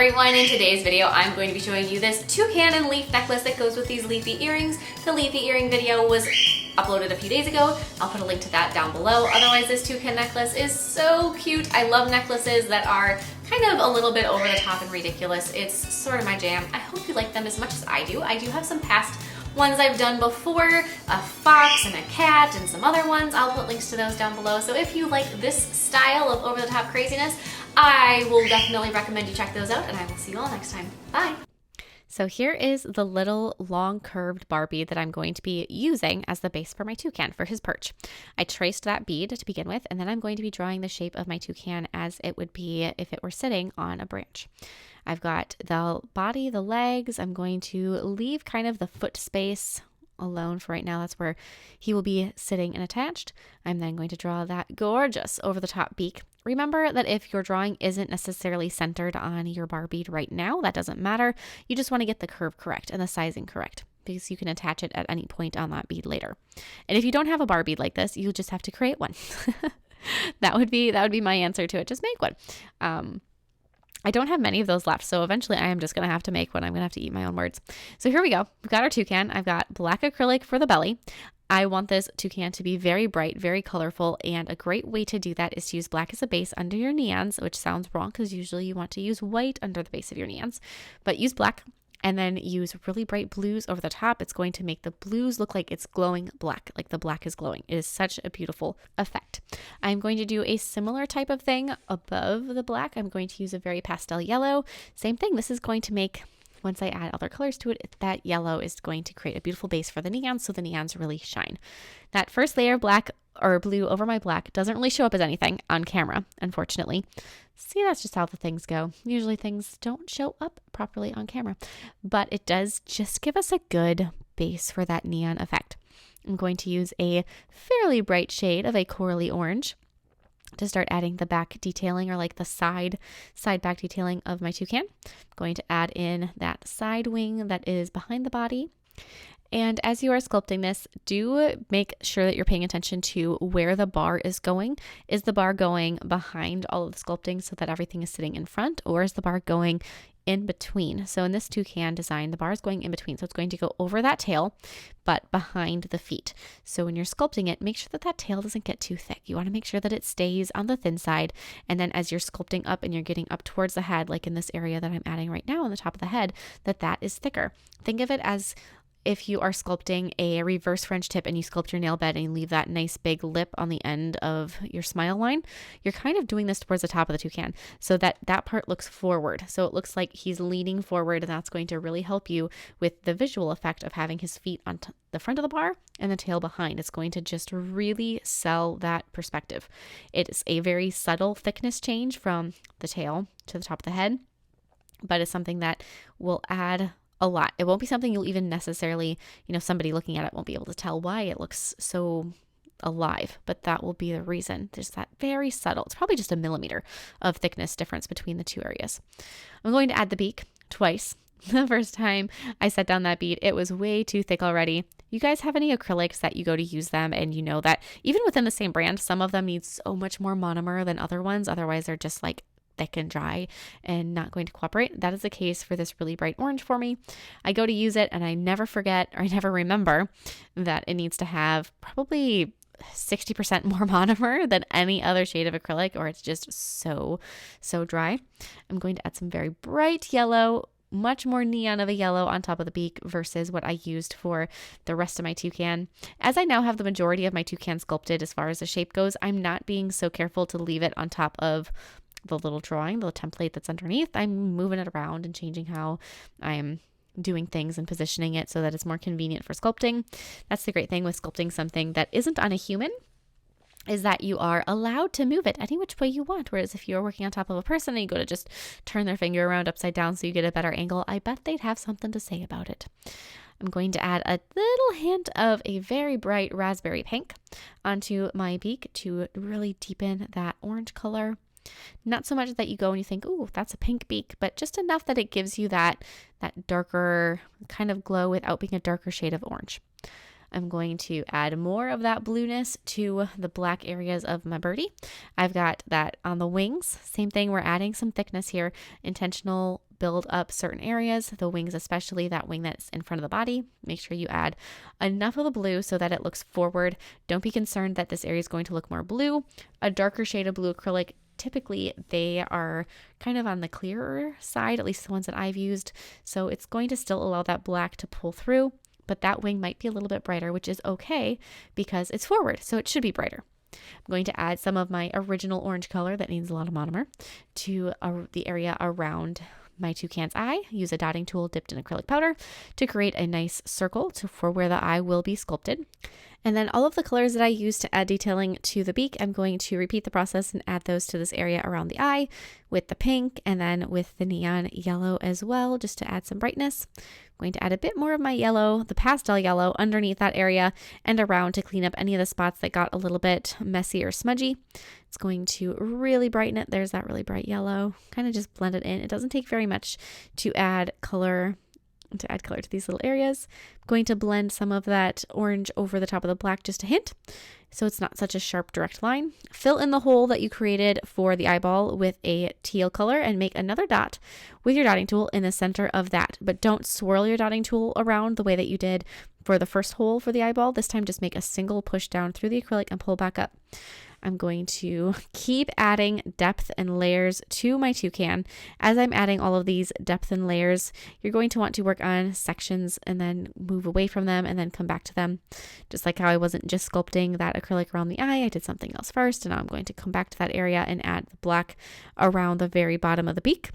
everyone, in today's video I'm going to be showing you this toucan and leaf necklace that goes with these leafy earrings. The leafy earring video was uploaded a few days ago. I'll put a link to that down below. Otherwise, this toucan necklace is so cute. I love necklaces that are kind of a little bit over the top and ridiculous. It's sort of my jam. I hope you like them as much as I do. I do have some past ones I've done before, a fox and a cat and some other ones. I'll put links to those down below. So if you like this style of over-the-top craziness, I will definitely recommend you check those out, and I will see you all next time. Bye! So here is the little long curved Barbie that I'm going to be using as the base for my toucan for his perch. I traced that bead to begin with, and then I'm going to be drawing the shape of my toucan as it would be if it were sitting on a branch. I've got the body, the legs. I'm going to leave kind of the foot space alone for right now. That's where he will be sitting and attached. I'm then going to draw that gorgeous over the top beak. Remember that if your drawing isn't necessarily centered on your Barbie right now, that doesn't matter. You just want to get the curve correct and the sizing correct, because you can attach it at any point on that bead later. And if you don't have a Barbie like this, you just have to create one. That would be my answer to it. Just make one. I don't have many of those left, so eventually I am just going to have to make one. I'm going to have to eat my own words. So here we go. We've got our toucan. I've got black acrylic for the belly. I want this toucan to be very bright, very colorful, and a great way to do that is to use black as a base under your neons, which sounds wrong because usually you want to use white under the base of your neons, but use black. And then use really bright blues over the top. It's going to make the blues look like it's glowing black, like the black is glowing. It is such a beautiful effect. I'm going to do a similar type of thing above the black. I'm going to use a very pastel yellow. Same thing. This is going to make, once I add other colors to it, that yellow is going to create a beautiful base for the neons, so the neons really shine. That first layer of black or blue over my black doesn't really show up as anything on camera, unfortunately. See, that's just how the things go. Usually things don't show up properly on camera, but it does just give us a good base for that neon effect. I'm going to use a fairly bright shade of a corally orange to start adding the back detailing, or like the side back detailing of my toucan. I'm going to add in that side wing that is behind the body. And as you are sculpting this, do make sure that you're paying attention to where the bar is going. Is the bar going behind all of the sculpting so that everything is sitting in front, or is the bar going in between? So in this toucan design, the bar is going in between. So it's going to go over that tail, but behind the feet. So when you're sculpting it, make sure that that tail doesn't get too thick. You want to make sure that it stays on the thin side. And then as you're sculpting up and you're getting up towards the head, like in this area that I'm adding right now on the top of the head, that is thicker. Think of it as if you are sculpting a reverse French tip and you sculpt your nail bed and you leave that nice big lip on the end of your smile line, you're kind of doing this towards the top of the toucan so that part looks forward. So it looks like he's leaning forward, and that's going to really help you with the visual effect of having his feet on the front of the bar and the tail behind. It's going to just really sell that perspective. It's a very subtle thickness change from the tail to the top of the head, but it's something that will add a lot. It won't be something you'll even necessarily, somebody looking at it won't be able to tell why it looks so alive, but that will be the reason. There's that very subtle, it's probably just a millimeter of thickness difference between the two areas. I'm going to add the beak twice. The first time I set down that bead, it was way too thick already. You guys have any acrylics that you go to use them and you know that even within the same brand, some of them need so much more monomer than other ones. Otherwise they're just like thick and dry and not going to cooperate. That is the case for this really bright orange for me. I go to use it and I never forget, or I never remember, that it needs to have probably 60% more monomer than any other shade of acrylic, or it's just so dry. I'm going to add some very bright yellow, much more neon of a yellow on top of the beak versus what I used for the rest of my toucan. As I now have the majority of my toucan sculpted as far as the shape goes, I'm not being so careful to leave it on top of the little drawing, the template that's underneath. I'm moving it around and changing how I'm doing things and positioning it so that it's more convenient for sculpting. That's the great thing with sculpting something that isn't on a human, is that you are allowed to move it any which way you want. Whereas if you're working on top of a person and you go to just turn their finger around upside down so you get a better angle, I bet they'd have something to say about it. I'm going to add a little hint of a very bright raspberry pink onto my beak to really deepen that orange color. Not so much that you go and you think, ooh, that's a pink beak, but just enough that it gives you that darker kind of glow without being a darker shade of orange. I'm going to add more of that blueness to the black areas of my birdie. I've got that on the wings. Same thing, we're adding some thickness here, intentional build up certain areas, the wings especially, that wing that's in front of the body. Make sure you add enough of the blue so that it looks forward. Don't be concerned that this area is going to look more blue. A darker shade of blue acrylic, typically they are kind of on the clearer side, at least the ones that I've used. So it's going to still allow that black to pull through, but that wing might be a little bit brighter, which is okay because it's forward, so it should be brighter. I'm going to add some of my original orange color that needs a lot of monomer to the area around my toucan's eye. Use a dotting tool dipped in acrylic powder to create a nice circle for where the eye will be sculpted. And then all of the colors that I use to add detailing to the beak, I'm going to repeat the process and add those to this area around the eye with the pink and then with the neon yellow as well, just to add some brightness. I'm going to add a bit more of my yellow, the pastel yellow, underneath that area and around to clean up any of the spots that got a little bit messy or smudgy. It's going to really brighten it. There's that really bright yellow. Kind of just blend it in. It doesn't take very much to add color to these little areas. I'm going to blend some of that orange over the top of the black, just a hint, so it's not such a sharp direct line. Fill in the hole that you created for the eyeball with a teal color and make another dot with your dotting tool in the center of that, but don't swirl your dotting tool around the way that you did for the first hole for the eyeball. This time just make a single push down through the acrylic and pull back up. I'm going to keep adding depth and layers to my toucan. As I'm adding all of these depth and layers, you're going to want to work on sections and then move away from them and then come back to them. Just like how I wasn't just sculpting that acrylic around the eye, I did something else first, and now I'm going to come back to that area and add the black around the very bottom of the beak.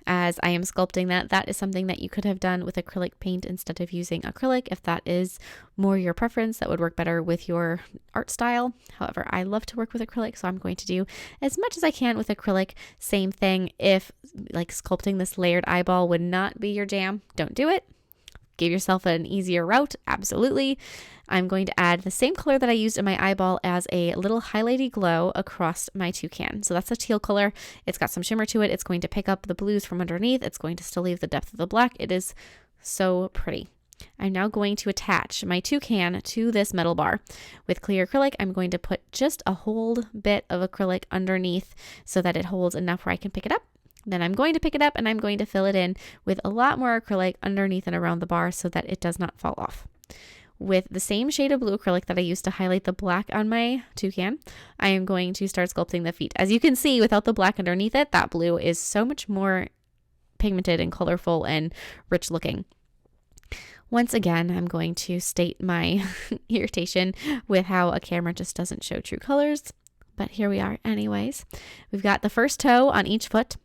As I am sculpting that is something that you could have done with acrylic paint instead of using acrylic. If that is more your preference, that would work better with your art style. However, I love to work with acrylic, so I'm going to do as much as I can with acrylic. Same thing, if like sculpting this layered eyeball would not be your jam, don't do it. Give yourself an easier route, absolutely. I'm going to add the same color that I used in my eyeball as a little highlighty glow across my toucan. So that's a teal color. It's got some shimmer to it. It's going to pick up the blues from underneath. It's going to still leave the depth of the black. It is so pretty. I'm now going to attach my toucan to this metal bar. With clear acrylic, I'm going to put just a whole bit of acrylic underneath so that it holds enough where I can pick it up. Then I'm going to pick it up and I'm going to fill it in with a lot more acrylic underneath and around the bar so that it does not fall off. With the same shade of blue acrylic that I used to highlight the black on my toucan, I am going to start sculpting the feet. As you can see, without the black underneath it, that blue is so much more pigmented and colorful and rich looking. Once again, I'm going to state my irritation with how a camera just doesn't show true colors. But here we are anyways. We've got the first toe on each foot.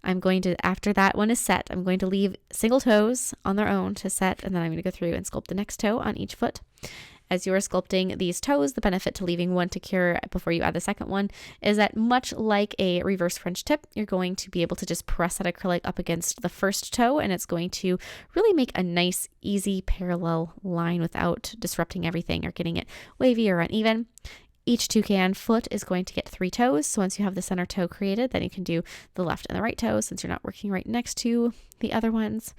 I'm going to, after that one is set, I'm going to leave single toes on their own to set, and then I'm going to go through and sculpt the next toe on each foot. As you are sculpting these toes, the benefit to leaving one to cure before you add the second one is that, much like a reverse French tip, you're going to be able to just press that acrylic up against the first toe, and it's going to really make a nice, easy parallel line without disrupting everything or getting it wavy or uneven. Each toucan foot is going to get 3 toes. So once you have the center toe created, then you can do the left and the right toe, since you're not working right next to the other ones,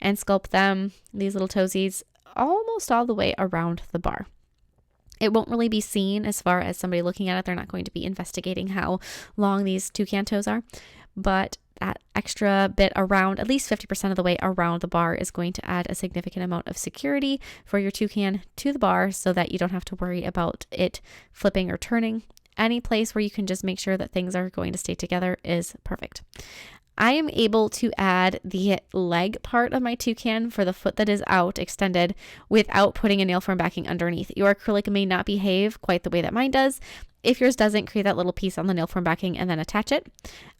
and sculpt them, these little toesies, almost all the way around the bar. It won't really be seen as far as somebody looking at it. They're not going to be investigating how long these toucan toes are, but that extra bit around, at least 50% of the way around the bar, is going to add a significant amount of security for your toucan to the bar so that you don't have to worry about it flipping or turning. Any place where you can just make sure that things are going to stay together is perfect. I am able to add the leg part of my toucan for the foot that is out extended without putting a nail form backing underneath. Your acrylic may not behave quite the way that mine does. If yours doesn't, create that little piece on the nail form backing and then attach it.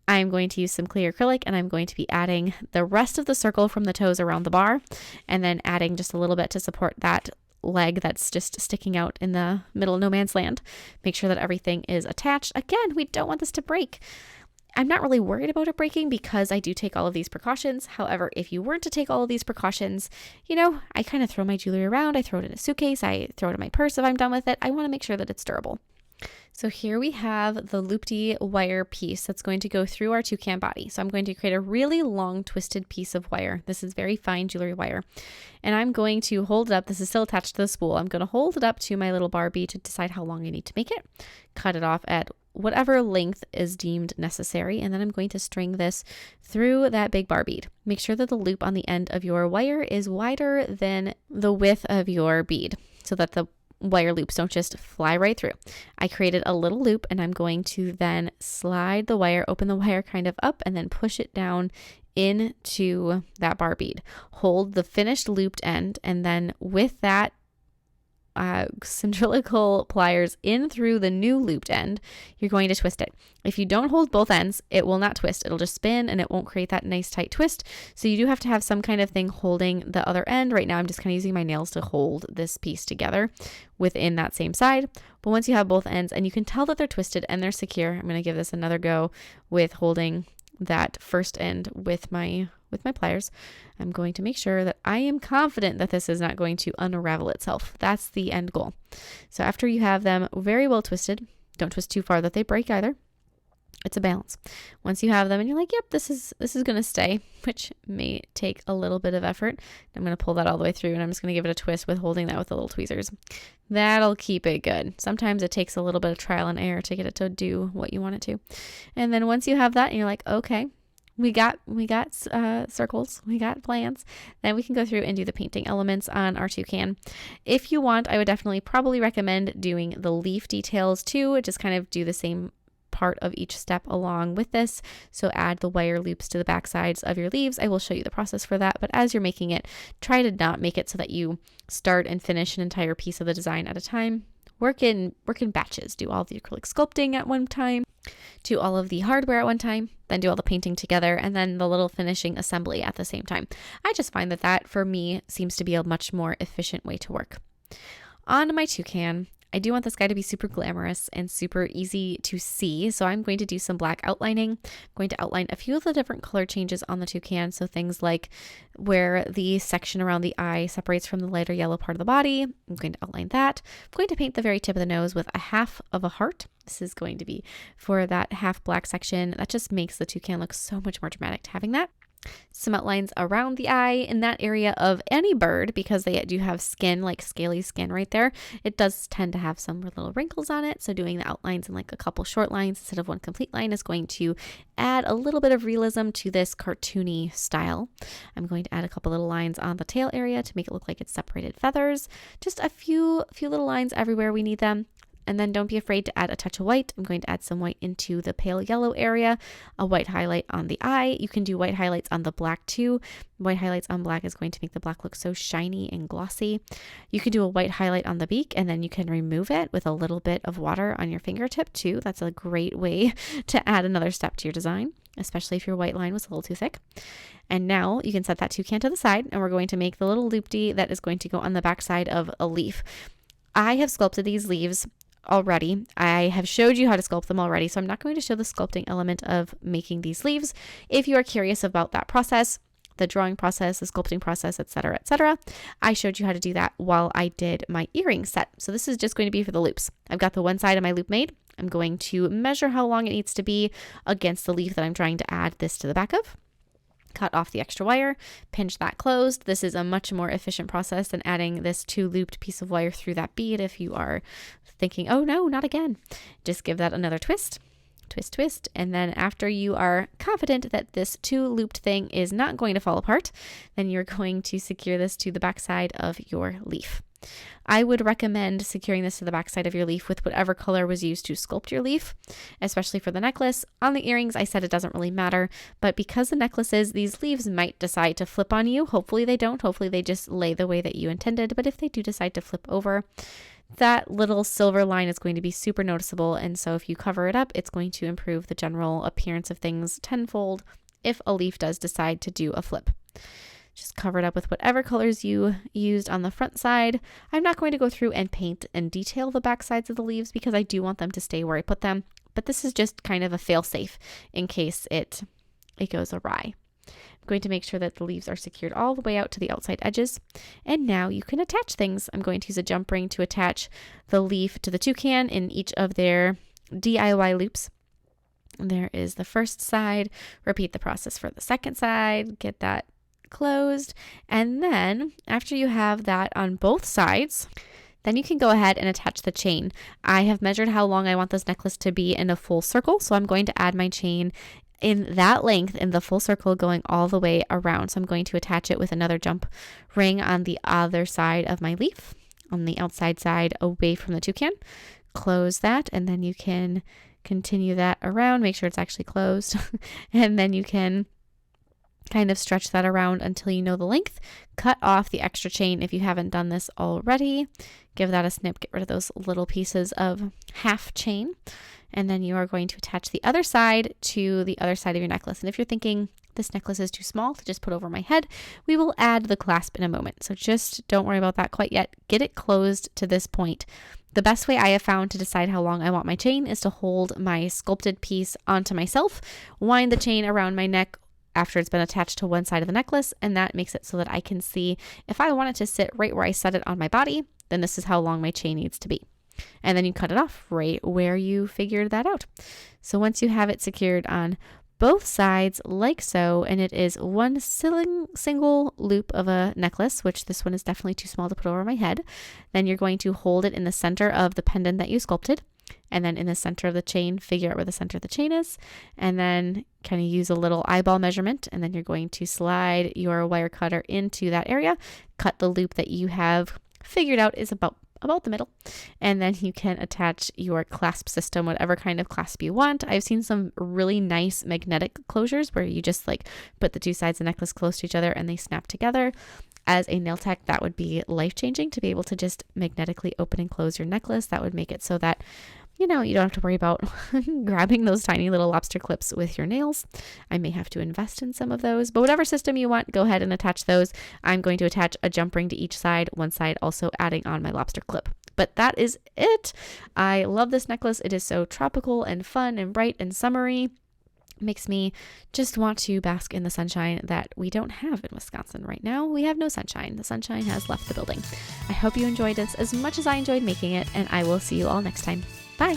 I'm going to use some clear acrylic, and I'm going to be adding the rest of the circle from the toes around the bar, and then adding just a little bit to support that leg that's just sticking out in the middle of no man's land. Make sure that everything is attached. Again, we don't want this to break. I'm not really worried about it breaking because I do take all of these precautions. However, if you weren't to take all of these precautions, I kind of throw my jewelry around. I throw it in a suitcase. I throw it in my purse if I'm done with it. I want to make sure that it's durable. So here we have the looped wire piece that's going to go through our toucan body. So I'm going to create a really long twisted piece of wire. This is very fine jewelry wire. And I'm going to hold it up. This is still attached to the spool. I'm going to hold it up to my little Barbie to decide how long I need to make it. Cut it off at whatever length is deemed necessary. And then I'm going to string this through that big bar bead. Make sure that the loop on the end of your wire is wider than the width of your bead so that the wire loops don't just fly right through. I created a little loop and I'm going to then slide the wire, open the wire kind of up, and then push it down into that bar bead. Hold the finished looped end, and then with that cylindrical pliers in through the new looped end, you're going to twist it. If you don't hold both ends, it will not twist. It'll just spin and it won't create that nice tight twist. So you do have to have some kind of thing holding the other end. Right now I'm just kind of using my nails to hold this piece together within that same side. But once you have both ends and you can tell that they're twisted and they're secure, I'm going to give this another go with holding that first end with my pliers. I'm going to make sure that I am confident that this is not going to unravel itself. That's the end goal. So after you have them very well twisted, don't twist too far that they break either. It's a balance. Once you have them and you're like, yep, this is going to stay, which may take a little bit of effort. I'm going to pull that all the way through and I'm just going to give it a twist with holding that with the little tweezers. That'll keep it good. Sometimes it takes a little bit of trial and error to get it to do what you want it to. And then once you have that and you're like, okay, we got circles, we got plans, then we can go through and do the painting elements on our toucan. If you want, I would definitely probably recommend doing the leaf details too. Just kind of do the same part of each step along with this. So add the wire loops to the back sides of your leaves. I will show you the process for that, but as you're making it, try to not make it so that you start and finish an entire piece of the design at a time. Work in batches. Do all the acrylic sculpting at one time, do all of the hardware at one time, then do all the painting together, and then the little finishing assembly at the same time. I just find that for me seems to be a much more efficient way to work. On my toucan, I do want this guy to be super glamorous and super easy to see, so I'm going to do some black outlining. I'm going to outline a few of the different color changes on the toucan, so things like where the section around the eye separates from the lighter yellow part of the body. I'm going to outline that. I'm going to paint the very tip of the nose with a half of a heart. This is going to be for that half black section. That just makes the toucan look so much more dramatic having that. Some outlines around the eye in that area of any bird, because they do have skin, like scaly skin right there. It does tend to have some little wrinkles on it, so doing the outlines in like a couple short lines instead of one complete line is going to add a little bit of realism to this cartoony style. I'm going to add a couple little lines on the tail area to make it look like it's separated feathers. Just a few little lines everywhere we need them. And then don't be afraid to add a touch of white. I'm going to add some white into the pale yellow area, a white highlight on the eye. You can do white highlights on the black too. White highlights on black is going to make the black look so shiny and glossy. You can do a white highlight on the beak and then you can remove it with a little bit of water on your fingertip too. That's a great way to add another step to your design, especially if your white line was a little too thick. And now you can set that toucan to the side and we're going to make the little loop-de that is going to go on the back side of a leaf. I have sculpted these leaves already. I have showed you how to sculpt them already, so I'm not going to show the sculpting element of making these leaves. If you are curious about that process, the drawing process, the sculpting process, etc., I showed you how to do that while I did my earring set. So this is just going to be for the loops. I've got the one side of my loop made. I'm going to measure how long it needs to be against the leaf that I'm trying to add this to the back of. Cut off the extra wire, pinch that closed. This is a much more efficient process than adding this 2-looped piece of wire through that bead if you are thinking, oh no, not again. Just give that another twist, twist, and then after you are confident that this 2-looped thing is not going to fall apart, then you're going to secure this to the back side of your leaf. I would recommend securing this to the back side of your leaf with whatever color was used to sculpt your leaf, especially for the necklace. On the earrings, I said it doesn't really matter, but because the necklaces, these leaves might decide to flip on you. Hopefully they don't. Hopefully they just lay the way that you intended, but if they do decide to flip over, that little silver line is going to be super noticeable, and so if you cover it up, it's going to improve the general appearance of things tenfold if a leaf does decide to do a flip. Just cover it up with whatever colors you used on the front side. I'm not going to go through and paint and detail the back sides of the leaves because I do want them to stay where I put them, but this is just kind of a fail-safe in case it goes awry. I'm going to make sure that the leaves are secured all the way out to the outside edges, and now you can attach things. I'm going to use a jump ring to attach the leaf to the toucan in each of their DIY loops. There is the first side. Repeat the process for the second side. Get that closed, and then after you have that on both sides, Then you can go ahead and attach the chain. I have measured how long I want this necklace to be in a full circle, so I'm going to add my chain in that length in the full circle going all the way around. So I'm going to attach it with another jump ring on the other side of my leaf, on the outside side away from the toucan. Close that, and then you can continue that around, make sure it's actually closed, and then you can kind of stretch that around until you know the length. Cut off the extra chain if you haven't done this already. Give that a snip, get rid of those little pieces of half chain, and then you are going to attach the other side to the other side of your necklace. And if you're thinking this necklace is too small to just put over my head, we will add the clasp in a moment. So just don't worry about that quite yet. Get it closed to this point. The best way I have found to decide how long I want my chain is to hold my sculpted piece onto myself, wind the chain around my neck after it's been attached to one side of the necklace, and that makes it so that I can see if I want it to sit right where I set it on my body, then this is how long my chain needs to be. And then you cut it off right where you figured that out. So once you have it secured on both sides like so, and it is one single loop of a necklace, which this one is definitely too small to put over my head, then you're going to hold it in the center of the pendant that you sculpted, and then in the center of the chain, figure out where the center of the chain is, and then kind of use a little eyeball measurement, and then you're going to slide your wire cutter into that area, cut the loop that you have figured out is about the middle, and then you can attach your clasp system, whatever kind of clasp you want. I've seen some really nice magnetic closures where you just like put the two sides of the necklace close to each other and they snap together. As a nail tech, that would be life-changing to be able to just magnetically open and close your necklace. That would make it so that you don't have to worry about grabbing those tiny little lobster clips with your nails. I may have to invest in some of those, but whatever system you want, go ahead and attach those. I'm going to attach a jump ring to each side, one side also adding on my lobster clip. But that is it. I love this necklace. It is so tropical and fun and bright and summery. Makes me just want to bask in the sunshine that we don't have in Wisconsin right now. We have no sunshine. The sunshine has left the building. I hope you enjoyed this as much as I enjoyed making it, and I will see you all next time. Bye.